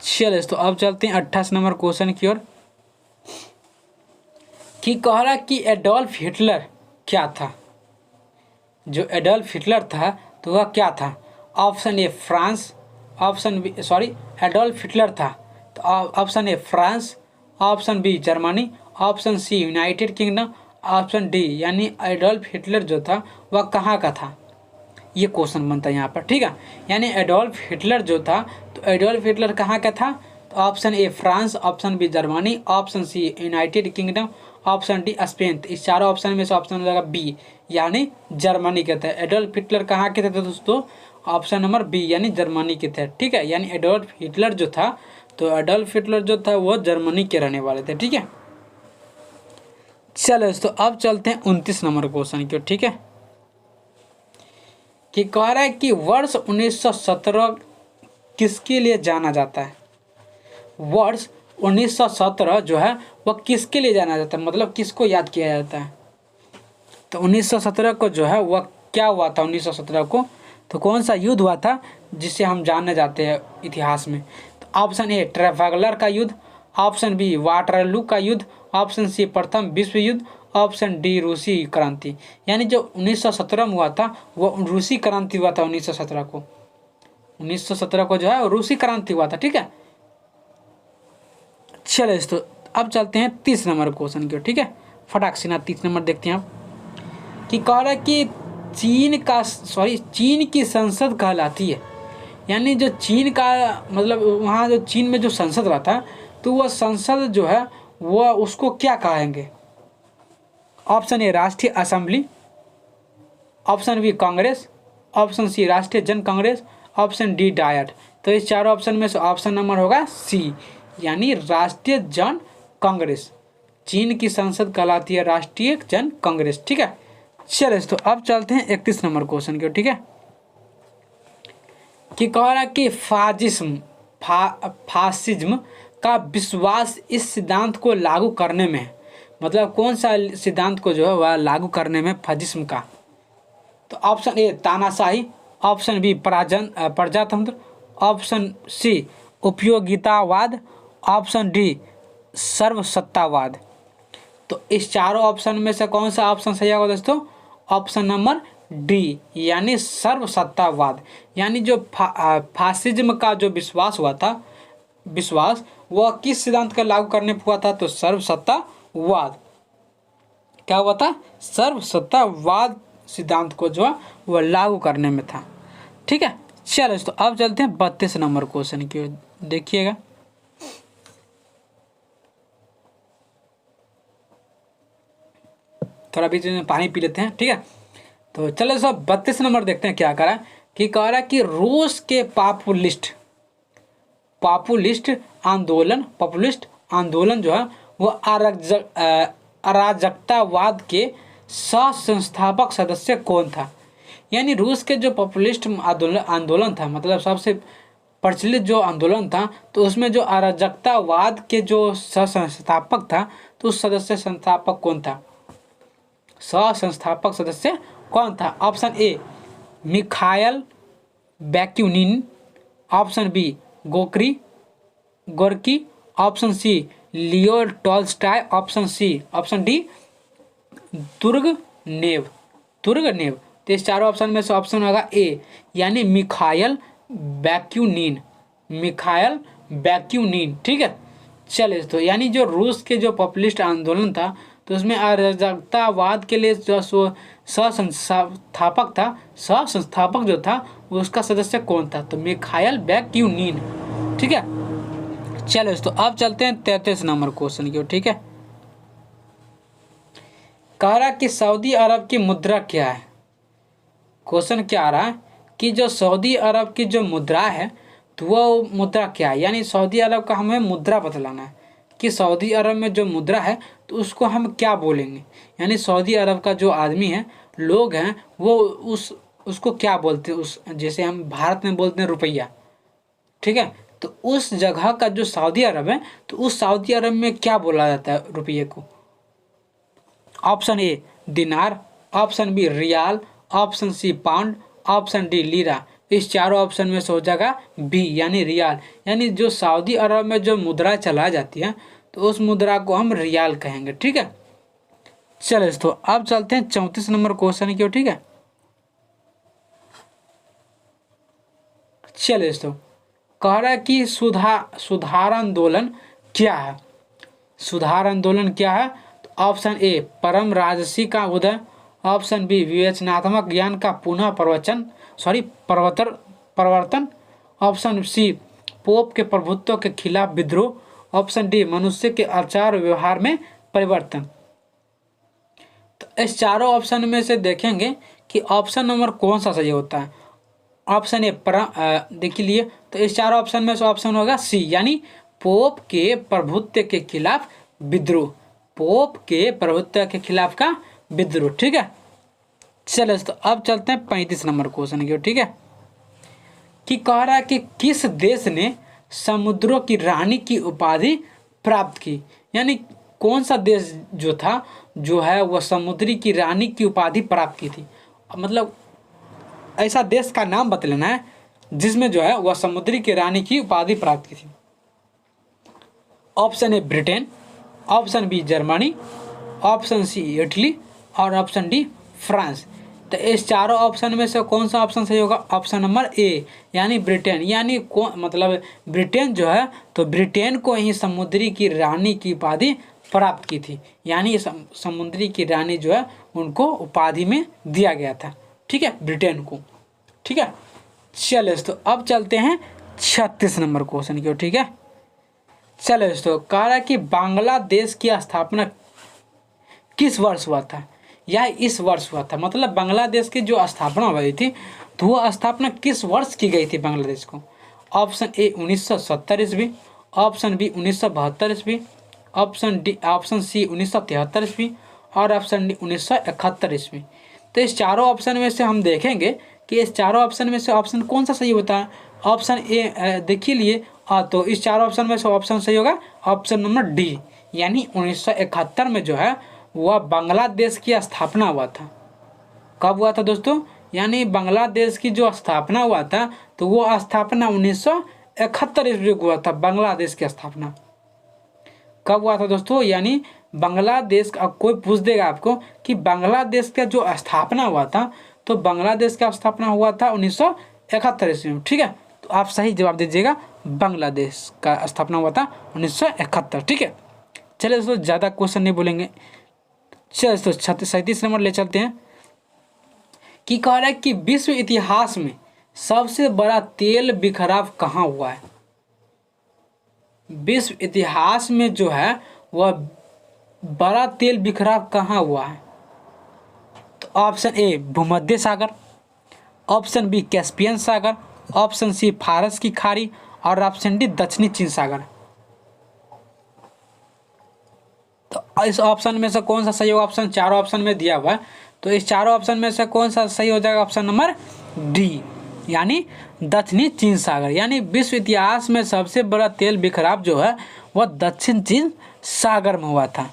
चलिए तो अब चलते हैं 28 नंबर क्वेश्चन की ओर, कि कह रहा कि एडोल्फ हिटलर क्या था? जो एडोल्फ हिटलर था तो वह क्या था? Option A France, option B Adolf Hitler था तो option A France, option B Germany, option C United Kingdom, option D यानी एडोल्फ हिटलर जो था वह कहाँ का था? ये क्वेश्चन बनता है यहाँ पर। ठीक है, यानी एडोल्फ हिटलर जो था तो एडोल्फ हिटलर कहाँ का था? तो option A France, option B Germany, option C United Kingdom, option D Spain. तो इस चारों ऑप्शन में से ऑप्शन हो जाएगा बी यानी जर्मनी के थे। एडोल्फ हिटलर कहाँ के थे दोस्तों? ऑप्शन नंबर बी यानी जर्मनी के थे। ठीक है, यानी एडोल्फ हिटलर जो था तो एडोल्फ हिटलर जो था वो जर्मनी के रहने वाले थे। ठीक है, चलो दोस्तों अब चलते हैं 29 नंबर क्वेश्चन की। ठीक है, कि कह रहा है कि वर्ष 1917 किसके लिए जाना जाता है? वर्ष 1917 जो है वह किसके लिए जाना जाता है, मतलब किसको याद किया जाता है? तो 1917 को जो है वह क्या हुआ था? 1917 को तो कौन सा युद्ध हुआ था जिसे हम जानने जाते हैं इतिहास में? तो ऑप्शन ए ट्रेफाल्गर का युद्ध, ऑप्शन बी वाटरलू का युद्ध, ऑप्शन सी प्रथम विश्व युद्ध, ऑप्शन डी रूसी क्रांति। यानी जो 1917 में हुआ था वो रूसी क्रांति हुआ था। 1917 को जो है रूसी क्रांति हुआ था। ठीक है, चलो दोस्तों अब चलते हैं 30 नंबर क्वेश्चन की। ठीक है, फटाक से ना 30 नंबर देखते हैं आप, कि कह रहा है कि चीन की संसद कहलाती है। यानी जो चीन का मतलब वहाँ जो चीन में जो संसद रहा था तो वह संसद जो है वह उसको क्या कहेंगे? ऑप्शन ए राष्ट्रीय assembly, option B Congress, option C राष्ट्रीय जन कांग्रेस, ऑप्शन डी डायट। तो इस चारों ऑप्शन में से ऑप्शन नंबर होगा सी यानी राष्ट्रीय जन कांग्रेस। चीन की संसद कहलाती है राष्ट्रीय जन कांग्रेस। ठीक है, चलिए तो अब चलते हैं 31 नंबर क्वेश्चन की। ठीक है, कि कह रहा है कि फासिज्म का विश्वास इस सिद्धांत को लागू करने में, मतलब कौन सा सिद्धांत को जो है वह लागू करने में फासिज्म का? तो ऑप्शन ए तानाशाही, ऑप्शन बी प्रजातंत्र, ऑप्शन सी उपयोगितावाद, ऑप्शन डी सर्वसत्तावाद। तो इस चारों ऑप्शन में से कौन सा ऑप्शन सही होगा दोस्तों? ऑप्शन नंबर डी यानी सर्वसत्तावाद। यानी जो फासिज्म का जो विश्वास हुआ था, वह किस सिद्धांत का लागू करने पर हुआ था? तो सर्वसत्तावाद। क्या हुआ था? सर्वसत्तावाद सिद्धांत को जो है वह लागू करने में था। ठीक है, चलो तो अब चलते हैं 32 नंबर क्वेश्चन की। देखिएगा, थोड़ा बीच में पानी पी लेते हैं। ठीक है, तो चलो सब 32 नंबर देखते हैं क्या करा। कि कह रहा है कि रूस के पॉपुलिस्ट आंदोलन जो है वो अराजकतावाद के सह संस्थापक सदस्य कौन था? यानी रूस के जो पॉपुलिस्ट आंदोलन था, मतलब सबसे प्रचलित जो आंदोलन था, तो उसमें जो अराजकतावाद के जो सह संस्थापक था तो उस संस्थापक कौन था? सह संस्थापक सदस्य कौन था? Option A Mikhail Bakunin, option B Gorky, option C Leo Tolstoy, option D Turgenev. तो इस चारों ऑप्शन में से ऑप्शन होगा ए यानी मिखाइल बैक्यूनिन। ठीक है, चलिए तो यानी जो रूस के जो पॉपुलिस्ट आंदोलन था तो उसमें अराजकतावाद के लिए जो सह संस्थापक जो था उसका सदस्य कौन था? तो मिखाइल बैक्यूनिन। ठीक है, चलो तो अब चलते हैं 33 नंबर क्वेश्चन की। ठीक है, कह रहा कि सऊदी अरब की मुद्रा क्या है? क्वेश्चन क्या आ रहा है कि जो सऊदी अरब की जो मुद्रा है तो वह मुद्रा क्या है? यानी सऊदी अरब का हमें मुद्रा बतलाना है कि सऊदी अरब में जो मुद्रा है तो उसको हम क्या बोलेंगे। यानी सऊदी अरब का जो आदमी है, लोग हैं, वो उस उसको क्या बोलते हैं, उस जैसे हम भारत में बोलते हैं रुपया, ठीक है, तो उस जगह का जो सऊदी अरब है, तो उस सऊदी अरब में क्या बोला जाता है रुपये को? Option A dinar, option B riyal, option C pound, option D lira. इस चारों ऑप्शन में से हो जाएगा बी यानी रियाल। यानी जो सऊदी अरब में जो मुद्रा चला जाती है तो उस मुद्रा को हम रियाल कहेंगे, ठीक है। चलो दोस्तों अब चलते हैं 34 नंबर क्वेश्चन की ओर, ठीक है। चलिए दोस्तों, कह रहा है कि सुधार आंदोलन क्या है? सुधार आंदोलन क्या है? तो ऑप्शन ए परम राजसी का उदय, ऑप्शन बी विवेचनात्मक ज्ञान का पुनः प्रवर्तन, ऑप्शन सी पोप के प्रभुत्व के खिलाफ विद्रोह, ऑप्शन डी मनुष्य के आचार व्यवहार में परिवर्तन। तो इस चारों ऑप्शन में से देखेंगे कि ऑप्शन नंबर कौन सा सही होता है। ऑप्शन ए देखिए लिए, तो इस चारों ऑप्शन में से ऑप्शन होगा सी यानी पोप के प्रभुत्व के खिलाफ विद्रोह, पोप के प्रभुत्व के खिलाफ का विद्रोह, ठीक है। चलो तो अब चलते हैं 35 नंबर क्वेश्चन की, ठीक है। कि कह रहा है कि किस देश ने समुद्रों की रानी की उपाधि प्राप्त की? यानी कौन सा देश जो है वह समुद्री की रानी की उपाधि प्राप्त की थी? मतलब ऐसा देश का नाम बतलाना है जिसमें जो है वह समुद्री की रानी की उपाधि प्राप्त की थी। Option A Britain, option B Germany, option C Italy और ऑप्शन डी फ्रांस। तो इस चारों ऑप्शन में से कौन सा ऑप्शन सही होगा? ऑप्शन नंबर ए यानी ब्रिटेन। यानी मतलब ब्रिटेन जो है, तो ब्रिटेन को ही समुद्री की रानी की उपाधि प्राप्त की थी। यानी समुद्री की रानी जो है उनको उपाधि में दिया गया था, ठीक है, ब्रिटेन को, ठीक है। चलिए तो अब चलते हैं 36 नंबर क्वेश्चन की ओर, ठीक है। चलिए दोस्तों, कह रहा है कि बांग्लादेश की स्थापना किस वर्ष हुआ था? या इस वर्ष हुआ था। मतलब बांग्लादेश की जो स्थापना हुई थी तो वह स्थापना किस वर्ष की गई थी बांग्लादेश को? ऑप्शन ए 1970 ईस्वी, ऑप्शन बी 1972 ईस्वी, ऑप्शन सी 1973 ईस्वी और ऑप्शन डी 1971 ईस्वी। तो इस चारों ऑप्शन में से हम देखेंगे कि इस चारों ऑप्शन में से ऑप्शन कौन सा सही होता है। ऑप्शन ए देखिए लिए, तो इस चारों ऑप्शन में से ऑप्शन सही होगा ऑप्शन नंबर डी यानी 1971 में जो है वह बांग्लादेश की स्थापना हुआ था। कब हुआ था दोस्तों? यानी बांग्लादेश की जो स्थापना हुआ था तो वो स्थापना 1971 ईस्वी को हुआ था। बांग्लादेश की स्थापना कब हुआ था दोस्तों? यानी बांग्लादेश का, कोई पूछ देगा आपको कि बांग्लादेश का जो स्थापना हुआ था तो बांग्लादेश का स्थापना हुआ था 1971 ईस्वी में, ठीक है। तो आप सही जवाब दीजिएगा, बांग्लादेश का स्थापना हुआ था 1971, ठीक है। चलिए दोस्तों ज़्यादा क्वेश्चन नहीं बोलेंगे। चलिए दोस्तों 37 नंबर ले चलते हैं। कि कह रहा है कि विश्व इतिहास में सबसे बड़ा तेल बिखराव कहाँ हुआ है? विश्व इतिहास में जो है वह बड़ा तेल बिखराव कहाँ हुआ है? तो ऑप्शन ए भूमध्य सागर, ऑप्शन बी कैस्पियन सागर, ऑप्शन सी फारस की खाड़ी और ऑप्शन डी दक्षिणी चीन सागर। तो इस ऑप्शन में से कौन सा सही होगा? ऑप्शन चारों ऑप्शन में दिया हुआ है, तो इस चारों ऑप्शन में से कौन सा सही हो जाएगा? ऑप्शन नंबर डी यानी दक्षिणी चीन सागर। यानी विश्व इतिहास में सबसे बड़ा तेल बिखराव जो है वह दक्षिण चीन सागर में हुआ था।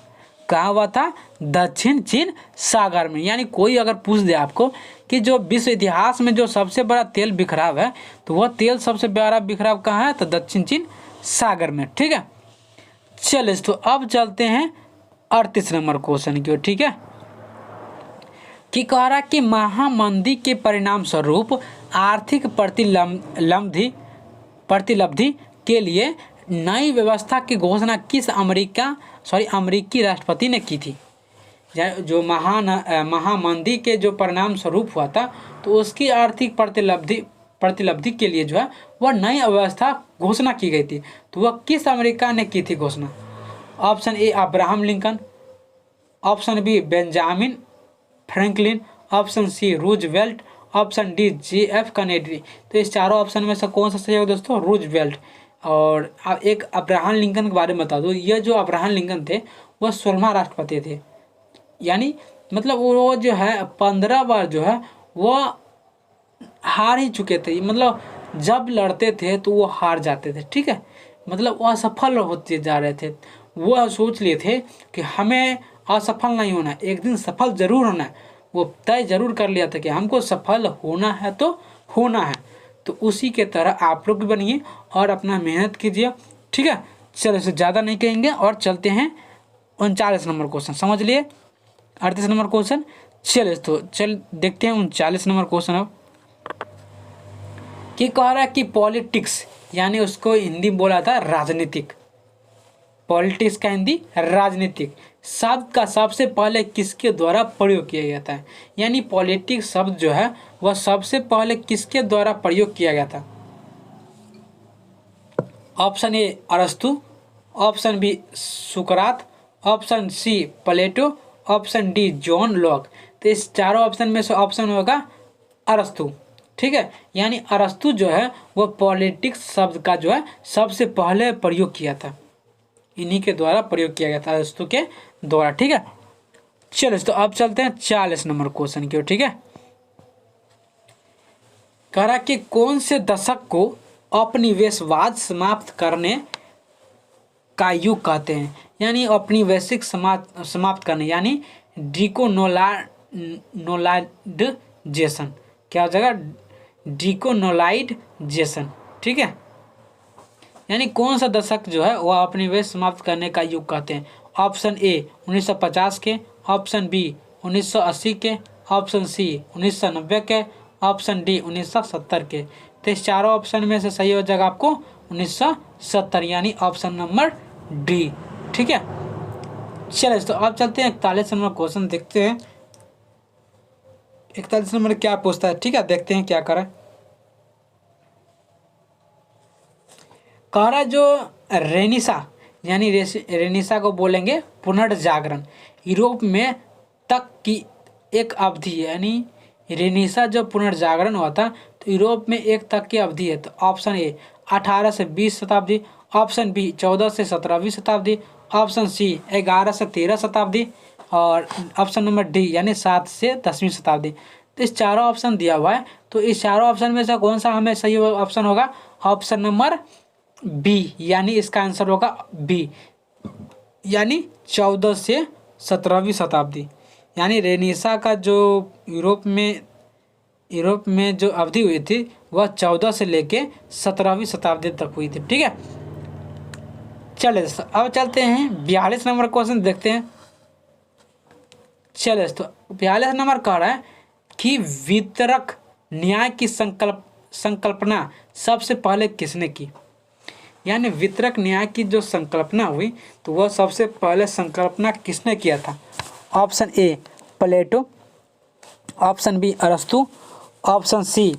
कहाँ हुआ था? दक्षिण चीन सागर में। यानी कोई अगर पूछ दे आपको कि जो विश्व इतिहास में जो सबसे बड़ा तेल बिखराव है तो वह तेल सबसे बड़ा बिखराव कहाँ है? तो दक्षिण चीन सागर में, ठीक है। चलिए तो अब चलते हैं 38 नंबर क्वेश्चन की ओर, ठीक है। कि कह रहा कि महामंदी के परिणाम स्वरूप आर्थिक प्रतिलब्धि के लिए नई व्यवस्था की घोषणा किस अमेरिकी राष्ट्रपति ने की थी? जो महामंदी के जो परिणाम स्वरूप हुआ था तो उसकी आर्थिक प्रतिलब्धि के लिए जो है वह नई व्यवस्था घोषणा की गई थी। तो वह किस अमेरिका ने की थी घोषणा? Option A Abraham Lincoln, option B Benjamin Franklin, option C Roosevelt, option D JF Kennedy. तो इस चारों ऑप्शन में से कौन सा सही होगा दोस्तों? रूजवेल्ट। और एक अब्राहम लिंकन के बारे में बता दूँ, यह जो अब्राहम लिंकन थे वह 16वां राष्ट्रपति थे। यानी मतलब वो जो है 15 बार जो है वह हार ही चुके थे, मतलब जब लड़ते थे तो वो हार जाते थे, ठीक है, मतलब वो असफल होते जा रहे थे। वो सोच लिए थे कि हमें असफल नहीं होना, एक दिन सफल जरूर होना है। वो तय जरूर कर लिया था कि हमको सफल होना है तो होना है। तो उसी के तरह आप लोग भी बनिए और अपना मेहनत कीजिए, ठीक है। चलो इसे ज़्यादा नहीं कहेंगे और चलते हैं 39 नंबर क्वेश्चन, समझ लिए। 38 नंबर क्वेश्चन, चलिए तो चल देखते हैं 39 नंबर क्वेश्चन। अब कि कह रहा है कि पॉलिटिक्स, यानी उसको हिंदी में बोला था राजनीतिक, पॉलिटिक्स का हिंदी राजनीतिक शब्द का सबसे पहले किसके द्वारा प्रयोग किया गया था। यानी पॉलिटिक्स शब्द जो है वह सबसे पहले किसके द्वारा प्रयोग किया गया था। ऑप्शन ए अरस्तु, ऑप्शन बी सुकरात, ऑप्शन सी प्लेटो, ऑप्शन डी जॉन लॉक। तो इस चारों ऑप्शन में से ऑप्शन होगा अरस्तु, ठीक है। यानी अरस्तु जो है वह पॉलिटिक्स शब्द का जो है सबसे पहले प्रयोग किया था, इन्हीं के द्वारा प्रयोग किया गया था, अरस्तु के द्वारा, ठीक है। चलो तो अब चलते हैं 40 नंबर क्वेश्चन की ओर, ठीक है। कह रहा कि कौन से दशक को उपनिवेशवाद समाप्त करने का युग कहते हैं। यानी औपनिवेशिक समाप्त करने, यानी डिकोनोलाइजेशन, क्या हो जाएगा, डिकोनोलाइजेशन, ठीक है। यानी कौन सा दशक जो है वह उपनिवेश समाप्त करने का युग कहते हैं। ऑप्शन ए 1950 के, ऑप्शन बी 1980 के, ऑप्शन सी 1990 के, ऑप्शन डी 1970 के। तो इस चारों ऑप्शन में से सही हो जाएगा आपको 1970, यानी ऑप्शन नंबर डी, ठीक है। चलिए तो अब चलते हैं 41 नंबर क्वेश्चन, देखते हैं 41 नंबर क्या पूछता है, ठीक है, देखते हैं क्या करें। कह रहा जो रेनिसा, यानी रेनिसा को बोलेंगे पुनर्जागरण, यूरोप में तक की एक अवधि है। यानी रेनिसा जब पुनर्जागरण हुआ था तो यूरोप में एक तक की अवधि है। तो ऑप्शन ए 18 से 20 शताब्दी, ऑप्शन बी 14 से 17वीं शताब्दी, ऑप्शन सी 11 से 13 शताब्दी, और ऑप्शन नंबर डी यानी 7 से 10वीं शताब्दी। तो इस चारों ऑप्शन दिया हुआ है, तो इस चारों ऑप्शन में से कौन सा हमें सही ऑप्शन होगा, ऑप्शन नंबर बी, यानी इसका आंसर होगा बी, यानी 14 से 17वीं शताब्दी। यानी रेनेसां का जो यूरोप में जो अवधि हुई थी वह 14 से लेके 17वीं शताब्दी तक हुई थी, ठीक है। चलिए अब चलते हैं 42 नंबर क्वेश्चन, देखते हैं। चलिए तो 42 नंबर कह रहा है कि वितरक न्याय की संकल्पना सबसे पहले किसने की। यानी वितरक न्याय की जो संकल्पना हुई तो वह सबसे पहले संकल्पना किसने किया था। Option A Plato, option B अरस्तु, option C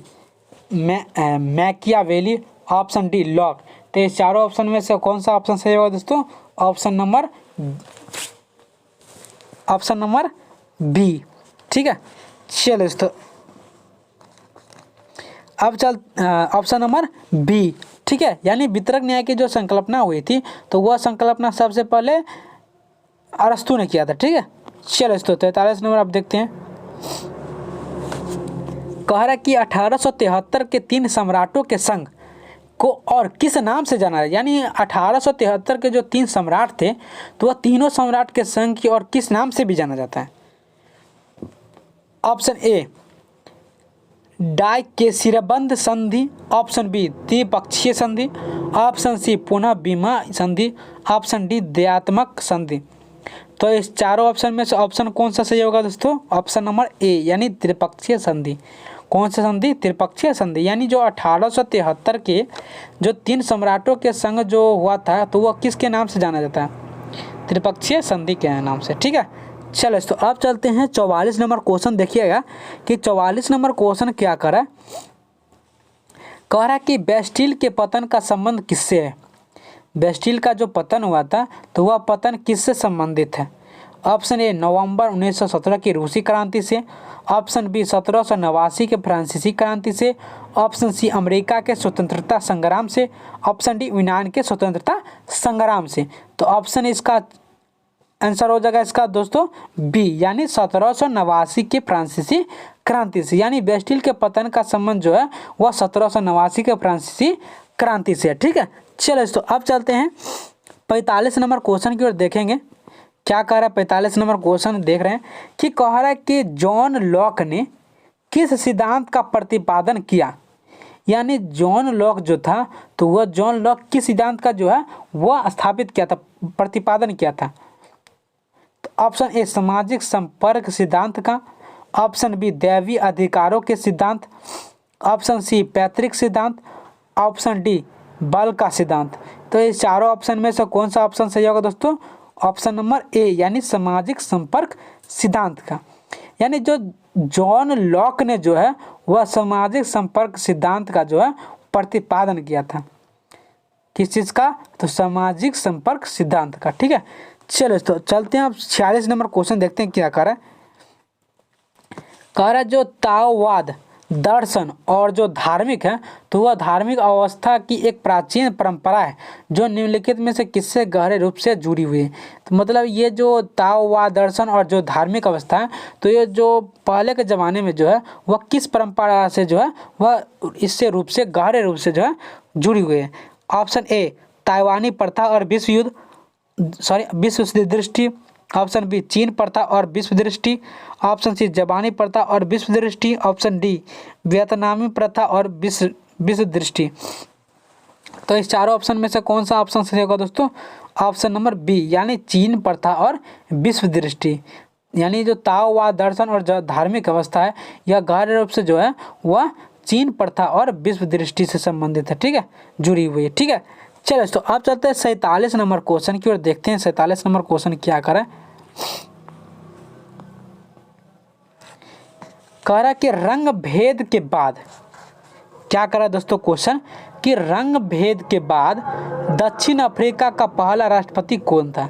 Machiavelli, option D Locke. तो ये चारों ऑप्शन में से कौन सा ऑप्शन सही होगा दोस्तों, ऑप्शन नंबर बी, ठीक है। चलिए दोस्तों अब चल ऑप्शन नंबर बी, ठीक है। यानी वितरक न्याय की जो संकल्पना हुई थी तो वह संकल्पना सबसे पहले अरस्तु ने किया था, ठीक है। चलिए दोस्तों 43 नंबर आप देखते हैं। कह रहा कि 1873 के 3 सम्राटों के संघ को और किस नाम से जाना है। यानी 1873 के जो 3 सम्राट थे तो वह तीनों सम्राट के संघ की और किस नाम से भी जाना जाता है। ऑप्शन ए डायकेसिरबंद संधि, ऑप्शन बी द्विपक्षीय संधि, ऑप्शन सी पुनः विमा संधि, ऑप्शन डी दयात्मक संधि। तो इस चारों ऑप्शन में से ऑप्शन कौन सा सही होगा दोस्तों, ऑप्शन नंबर ए यानी त्रिपक्षीय संधि। कौन सा संधि, त्रिपक्षीय संधि। यानी जो 1873 के जो 3 सम्राटों के संग जो हुआ था तो वह किसके नाम से जाना जाता है, त्रिपक्षीय संधि के नाम से, ठीक है। चलो तो अब चलते हैं 44 नंबर क्वेश्चन, देखिएगा कि 44 नंबर क्वेश्चन क्या कर रहा है। कह रहा है कि बेस्टिल के पतन का संबंध किससे है। बेस्टिल का जो पतन हुआ था तो वह पतन किससे संबंधित है। ऑप्शन ए नवंबर 1917 की रूसी क्रांति से, ऑप्शन बी 1789 के फ्रांसीसी क्रांति से, ऑप्शन सी अमेरिका के स्वतंत्रता संग्राम से, ऑप्शन डी यूनान के स्वतंत्रता संग्राम से। तो ऑप्शन इसका आंसर हो जाएगा इसका दोस्तों बी, यानी 1789 के फ्रांसीसी क्रांति से, यानी बेस्टिल के पतन का संबंध जो है वह 1789 के फ्रांसीसी क्रांति से है। ठीक है, चलो दोस्तों अब चलते हैं 45 नंबर क्वेश्चन की ओर देखेंगे। क्या कह रहा है 45 नंबर क्वेश्चन देख रहे हैं कि कह रहा है कि जॉन लॉक ने किस सिद्धांत का प्रतिपादन किया, यानी जॉन लॉक जो था तो वह जॉन लॉक किस सिद्धांत का जो है वह स्थापित किया था, प्रतिपादन किया था। तो ऑप्शन ए सामाजिक संपर्क सिद्धांत का, ऑप्शन बी दैवी अधिकारों के सिद्धांत, ऑप्शन सी पैतृक सिद्धांत, ऑप्शन डी बल का सिद्धांत। तो इस चारों ऑप्शन में से कौन सा ऑप्शन सही होगा दोस्तों? ऑप्शन नंबर ए, यानी सामाजिक संपर्क सिद्धांत का। यानी जो जॉन लॉक ने जो है वह सामाजिक संपर्क सिद्धांत का जो है प्रतिपादन किया था। किस चीज़ का? तो सामाजिक संपर्क सिद्धांत का। ठीक है, चलो तो चलते हैं अब 46 नंबर क्वेश्चन देखते हैं क्या कह रहा है। कह रहा है जो ताओवाद दर्शन और जो धार्मिक है तो वह धार्मिक अवस्था की एक प्राचीन परंपरा है जो निम्नलिखित में से किससे गहरे रूप से जुड़ी हुई है। तो मतलब ये जो ताओवाद दर्शन और जो धार्मिक अवस्था है तो ये जो पहले के ज़माने में जो है वह किस परंपरा से जो है वह इससे रूप से गहरे रूप से जो है जुड़ी हुई है। ऑप्शन ए ताइवानी प्रथा और विश्व दृष्टि, ऑप्शन बी चीन प्रथा और विश्व दृष्टि, ऑप्शन सी जापानी प्रथा और विश्व दृष्टि, ऑप्शन डी वियतनामी प्रथा और विश्व दृष्टि। तो इस चारों ऑप्शन में से कौन सा ऑप्शन सही होगा दोस्तों? ऑप्शन नंबर बी, यानी चीन प्रथा और विश्व दृष्टि। यानी जो ताओवाद दर्शन और जो धार्मिक अवस्था है यह गहरे रूप से जो है वह चीन प्रथा और विश्व दृष्टि से संबंधित है। ठीक है, जुड़ी हुई है। ठीक है, चलो तो अब चलते हैं 47 नंबर क्वेश्चन की ओर देखते हैं 47 नंबर क्वेश्चन क्या करें। कह रहा कि रंग भेद के बाद क्या करा दोस्तों क्वेश्चन कि रंग भेद के बाद दक्षिण अफ्रीका का पहला राष्ट्रपति कौन था।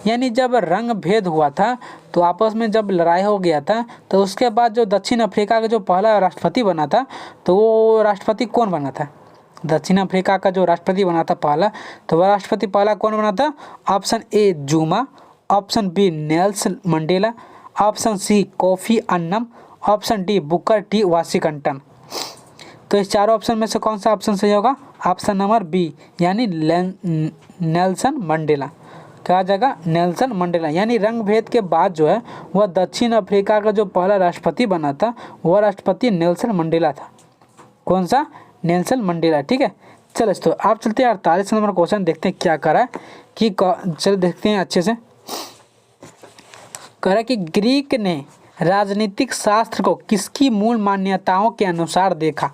यानी जब रंग भेद हुआ था तो आपस में जब लड़ाई हो गया था तो उसके बाद जो दक्षिण अफ्रीका का जो पहला राष्ट्रपति बना था तो वो राष्ट्रपति कौन बना था? दक्षिण अफ्रीका का जो राष्ट्रपति बना था पहला, तो वह राष्ट्रपति पहला कौन बना था? Option A Zuma, option B Nelson Mandela, option C Kofi Annan, option D Booker T Washington. तो इस चारों ऑप्शन में से कौन सा ऑप्शन सही होगा? ऑप्शन नंबर बी, यानी नेल्सन मंडेला। क्या जाएगा? Nelson Mandela. यानी रंग भेद के बाद जो है वह दक्षिण अफ्रीका का जो पहला राष्ट्रपति बना था वह राष्ट्रपति नेल्सन मंडेला था। कौन सा? Nelson Mandela. ठीक है, चलो तो आप चलते हैं 48 नंबर क्वेश्चन देखते हैं क्या करा है कि चलो देखते हैं अच्छे से। कह रहा है कि ग्रीक ने राजनीतिक शास्त्र को किसकी मूल मान्यताओं के अनुसार देखा।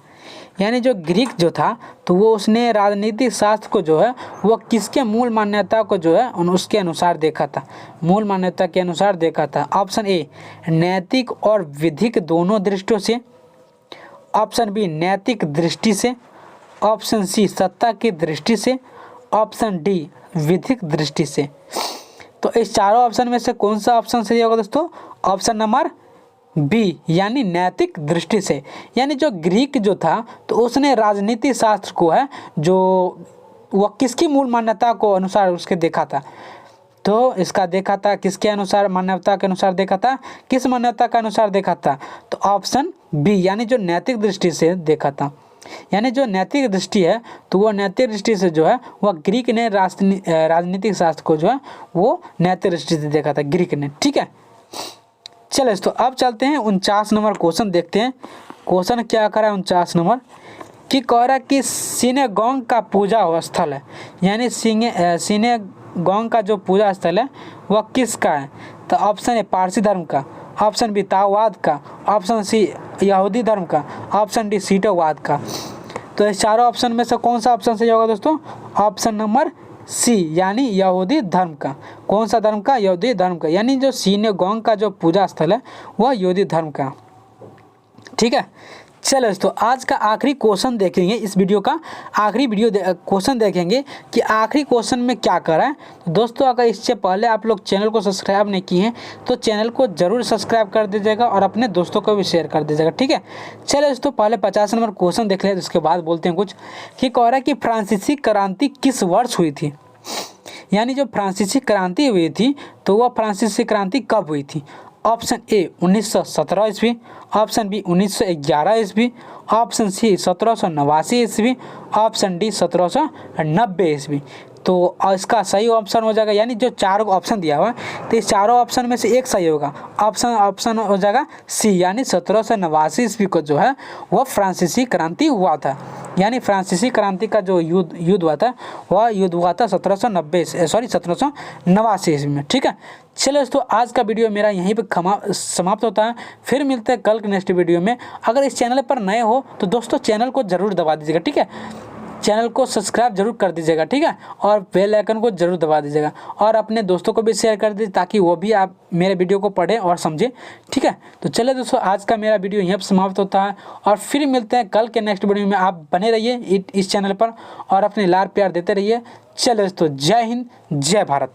यानी जो ग्रीक जो था तो वो उसने राजनीतिक शास्त्र को जो है वो किसके मूल मान्यता को जो है उसके अनुसार देखा था, मूल मान्यता के अनुसार देखा था। ऑप्शन ए नैतिक और विधिक दोनों दृष्टियों से, ऑप्शन बी नैतिक दृष्टि से, ऑप्शन सी सत्ता की दृष्टि से, ऑप्शन डी विधिक दृष्टि से। तो इस चारों ऑप्शन में से कौन सा ऑप्शन सही होगा दोस्तों? ऑप्शन नंबर बी, यानी नैतिक दृष्टि से। यानी जो ग्रीक जो था तो उसने राजनीति शास्त्र को है जो वह किसकी मूल मान्यता को अनुसार उसके देखा था, तो इसका देखा था किसके अनुसार? मान्यता के अनुसार देखा था। किस मान्यता के अनुसार देखा था? तो ऑप्शन बी, यानी जो नैतिक दृष्टि से देखा था। यानी जो नैतिक दृष्टि है तो वो नैतिक दृष्टि से जो है वह ग्रीक ने राजनीतिक शास्त्र को जो है वो नैतिक दृष्टि से देखा था ग्रीक ने। ठीक है, चलो तो अब चलते हैं 49 नंबर क्वेश्चन देखते हैं। क्वेश्चन क्या करा है 49 नंबर कि कह रहा कि सिनेगॉग का पूजा स्थल है, यानी सिनेगॉग का जो पूजा स्थल है वह किसका है? तो ऑप्शन ए पारसी धर्म का, ऑप्शन बी ताओवाद का, ऑप्शन सी यहूदी धर्म का, ऑप्शन डी सीटोवाद का। तो इस चारों ऑप्शन में से कौन सा ऑप्शन सही होगा दोस्तों? ऑप्शन नंबर सी, यानी यहूदी धर्म का। कौन सा धर्म का? यहूदी धर्म का। यानी जो सिनेगॉग का जो पूजा स्थल है वह यहूदी धर्म का। ठीक है, चलो दोस्तों आज का आखिरी क्वेश्चन देखेंगे, इस वीडियो का आखिरी क्वेश्चन देखेंगे कि आखिरी क्वेश्चन में क्या करा है। तो दोस्तों अगर इससे पहले आप लोग चैनल को सब्सक्राइब नहीं किए हैं तो चैनल को जरूर सब्सक्राइब कर दीजिएगा और अपने दोस्तों को भी शेयर कर दीजिएगा। ठीक है, चलो दोस्तों पहले 50 नंबर क्वेश्चन देख लें, उसके बाद बोलते हैं कुछ कि कह रहा है कि फ्रांसीसी क्रांति किस वर्ष हुई थी। यानी जो फ्रांसीसी क्रांति हुई थी तो वह फ्रांसीसी क्रांति कब हुई थी? ऑप्शन ए 1917 ईस्वी, ऑप्शन बी 1911 ईस्वी, ऑप्शन सी 1789 ईस्वी, ऑप्शन डी 1790 ईस्वी। तो इसका सही ऑप्शन हो जाएगा, यानी जो चारों ऑप्शन दिया हुआ है तो इस चारों ऑप्शन में से एक सही होगा। ऑप्शन हो जाएगा सी, यानी 1789 ईस्वी को जो है वह फ्रांसीसी क्रांति हुआ था। यानी फ्रांसीसी क्रांति का जो युद्ध हुआ था वह युद्ध हुआ था 1789 ईस्वी में। ठीक है, चलो दोस्तों आज का वीडियो मेरा यहीं पे समाप्त होता है। फिर मिलते हैं कल के नेक्स्ट वीडियो में। अगर इस चैनल पर नए हो तो दोस्तों चैनल को जरूर दबा दीजिएगा, ठीक है, चैनल को सब्सक्राइब जरूर कर दीजिएगा, ठीक है, और बेल आइकन को जरूर दबा दीजिएगा और अपने दोस्तों को भी शेयर कर दीजिए ताकि वो भी आप मेरे वीडियो को पढ़ें और समझें। ठीक है, तो चलिए दोस्तों आज का मेरा वीडियो यहीं पर समाप्त होता है और फिर मिलते हैं कल के नेक्स्ट वीडियो में। आप बने रहिए इस चैनल पर और अपने लाड प्यार देते रहिए। चलिए दोस्तों, जय हिंद, जय भारत।